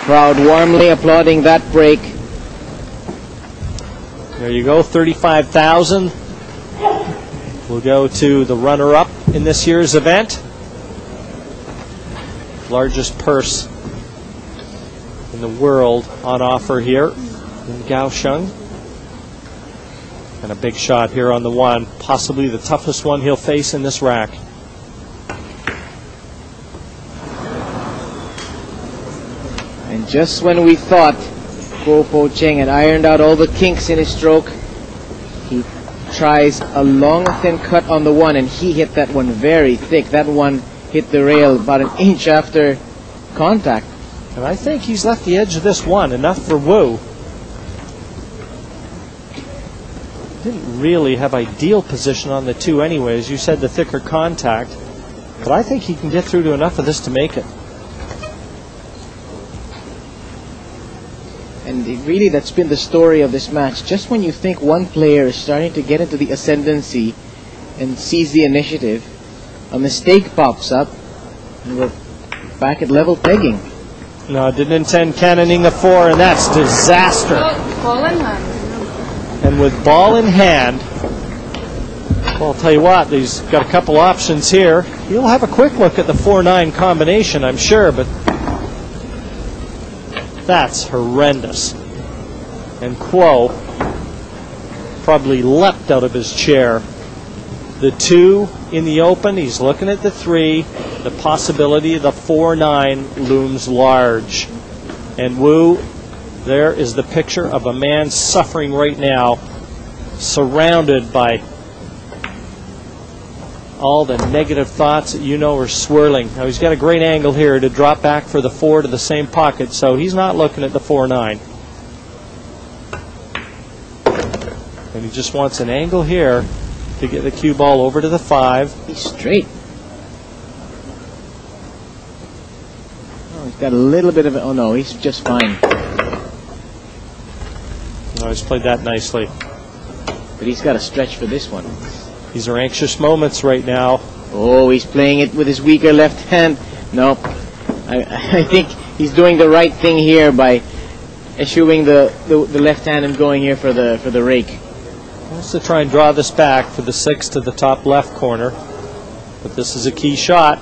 Crowd warmly applauding that break. There you go, 35,000. We'll go to the runner-up in this year's event. Largest purse in the world on offer here in Kaohsiung. And a big shot here on the one, possibly the toughest one he'll face in this rack. And just when we thought Cheng had ironed out all the kinks in his stroke, he tries a long thin cut on the one, and he hit that one very thick. That one hit the rail about an inch after contact. And I think he's left the edge of this one enough for Wu. Didn't really have ideal position on the two anyways. You said the thicker contact, but I think he can get through to enough of this to make it. And really, that's been the story of this match. Just when you think one player is starting to get into the ascendancy and seize the initiative, a mistake pops up, and we're back at level pegging. No, I didn't intend cannoning the four, and that's disaster. Ball in hand. And with ball in hand, well, I'll tell you what, he's got a couple options here. He'll have a quick look at the 4-9 combination, I'm sure, but that's horrendous. And Kuo probably leapt out of his chair. The 2 in the open, he's looking at the 3. The possibility of the 4-9 looms large. And Wu, there is the picture of a man suffering right now, surrounded by all the negative thoughts that you know are swirling. Now he's got a great angle here to drop back for the 4 to the same pocket, so he's not looking at the 4-9. And he just wants an angle here to get the cue ball over to the 5. He's straight. Oh, he's got a little bit of it. Oh no, he's just fine. No, he's played that nicely. But he's got a stretch for this one. These are anxious moments right now. Oh, he's playing it with his weaker left hand. No, I think he's doing the right thing here by eschewing the left hand and going here for the rake. He wants to try and draw this back for the 6 to the top left corner, but this is a key shot.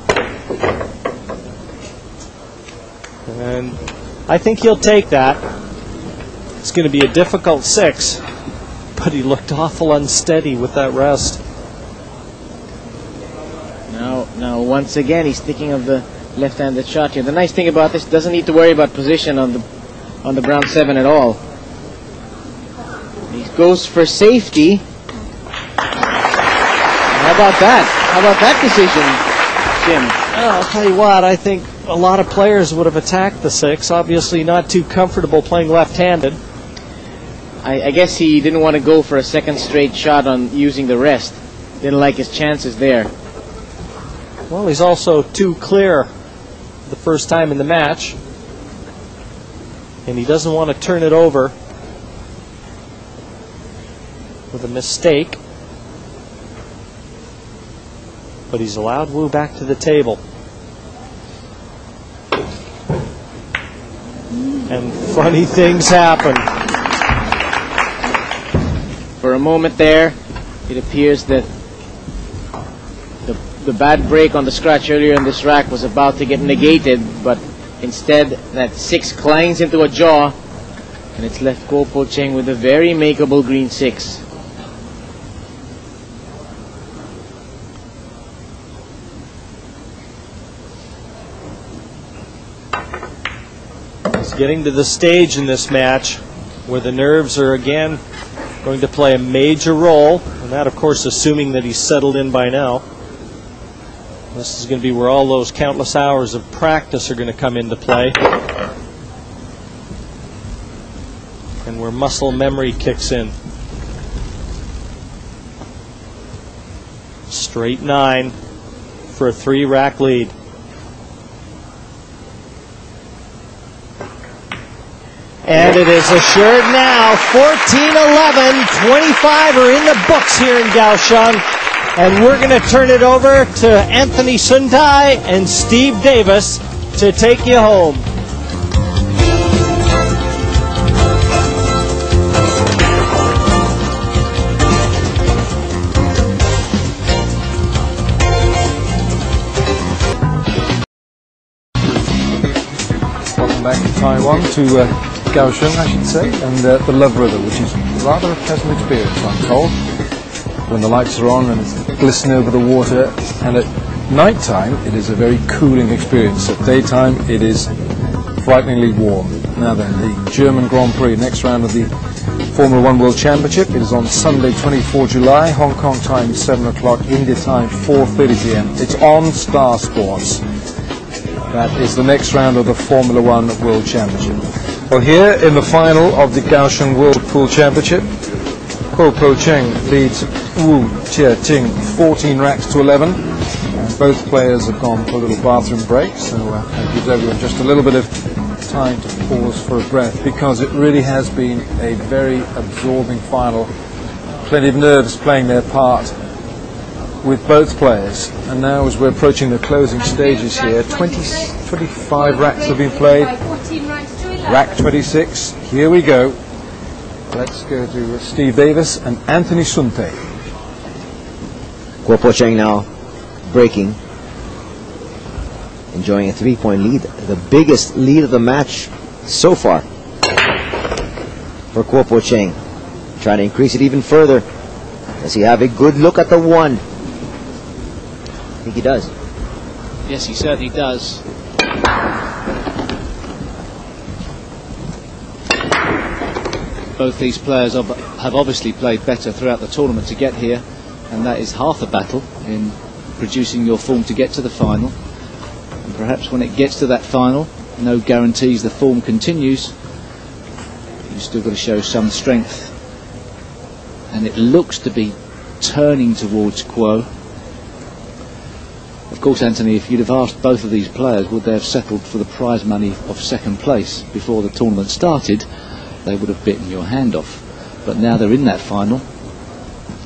And I think he'll take that. It's going to be a difficult 6, but he looked awful unsteady with that rest. Now once again, he's thinking of the left-handed shot here. The nice thing about this, doesn't need to worry about position on the brown 7 at all. He goes for safety. How about that? How about that decision, Jim? Well, I'll tell you what, I think a lot of players would have attacked the 6. Obviously not too comfortable playing left-handed. I guess he didn't want to go for a second straight shot on using the rest. Didn't like his chances there. Well, he's also too clear the first time in the match, and he doesn't want to turn it over with a mistake. But he's allowed Wu back to the table. And funny things happen. For a moment there, it appears that the bad break on the scratch earlier in this rack was about to get negated, but instead that 6 climbs into a jaw, and it's left Cheng with a very makeable green 6. He's getting to the stage in this match where the nerves are again going to play a major role, and that of course assuming that he's settled in by now. This is going to be where all those countless hours of practice are going to come into play, and where muscle memory kicks in. Straight 9 for a 3-rack lead. And it is assured now. 14-11, 25 are in the books here in Kaohsiung. And we're going to turn it over to Anthony Suntai and Steve Davis to take you home. back to Taiwan, to Kaohsiung, I should say, and the Love River, which is rather a pleasant experience, I'm told, when the lights are on and it's glistening over the water. And at night time, it is a very cooling experience. At daytime, it is frighteningly warm. Now then, the German Grand Prix, next round of the Formula 1 World Championship. It is on Sunday, 24 July, Hong Kong time 7 o'clock, India time 4:30 p.m. It's on Star Sports. That is the next round of the Formula 1 World Championship. Well, here in the final of the Kaohsiung World Pool Championship, Cheng leads Chia, Ching 14 racks to 11. And both players have gone for a little bathroom break, so that gives everyone just a little bit of time to pause for a breath, because it really has been a very absorbing final. Plenty of nerves playing their part with both players. And now, as we're approaching the closing stages here, 25 racks have been played. Rack 26, here we go. Let's go to Steve Davis and Anthony Sunte. Cheng now breaking, enjoying a 3-point lead, the biggest lead of the match so far for Cheng. Trying to increase it even further. Does he have a good look at the one? I think he does. Yes, he certainly does. Both these players have obviously played better throughout the tournament to get here, and that is half the battle in producing your form to get to the final. And perhaps when it gets to that final, no guarantees the form continues. You've still got to show some strength, and it looks to be turning towards Kuo. Of course, Anthony, if you'd have asked both of these players would they have settled for the prize money of second place before the tournament started, they would have bitten your hand off. But now they're in that final,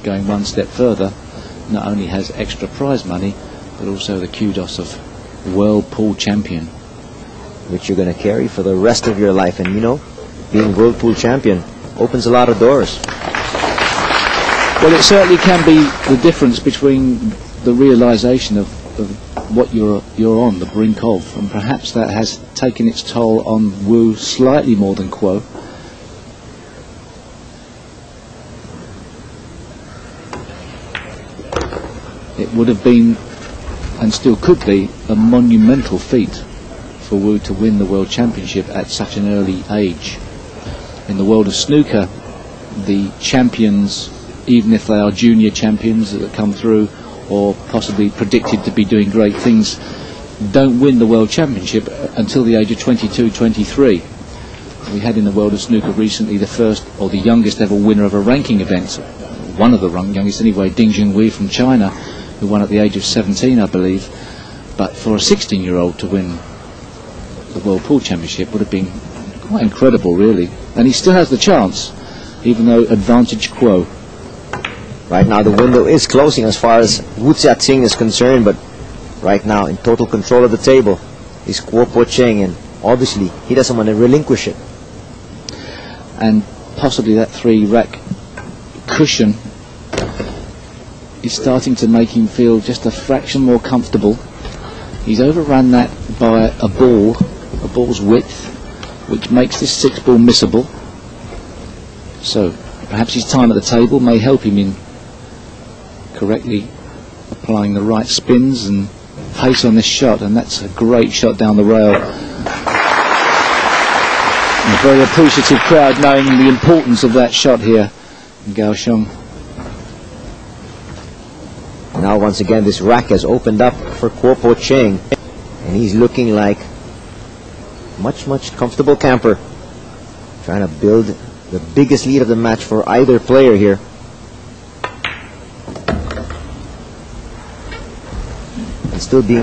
going one step further, not only has extra prize money, but also the kudos of World Pool Champion, which you're going to carry for the rest of your life. And you know, being World Pool Champion opens a lot of doors. Well, it certainly can be the difference between the realisation of what you're on the brink of, and perhaps that has taken its toll on Wu slightly more than Kuo. It would have been, and still could be, a monumental feat for Wu to win the World Championship at such an early age. In the world of snooker, the champions, even if they are junior champions that come through or possibly predicted to be doing great things, don't win the World Championship until the age of 22, 23. We had in the world of snooker recently the first or the youngest ever winner of a ranking event, one of the youngest anyway, Ding Junhui from China, who won at the age of 17, I believe. But for a 16-year-old to win the World Pool Championship would have been quite incredible, really. And he still has the chance, even though advantage Kuo. Right now the window is closing as far as Wu Ching is concerned, but right now in total control of the table is Cheng, and obviously he doesn't want to relinquish it. And possibly that 3-rack cushion is starting to make him feel just a fraction more comfortable. He's overrun that by a ball's width, which makes this 6-ball missable. So perhaps his time at the table may help him in correctly applying the right spins and pace on this shot, and that's a great shot down the rail. And a very appreciative crowd knowing the importance of that shot here in Kaohsiung. Now once again this rack has opened up for Cheng, and he's looking like much comfortable camper, trying to build the biggest lead of the match for either player here. And still being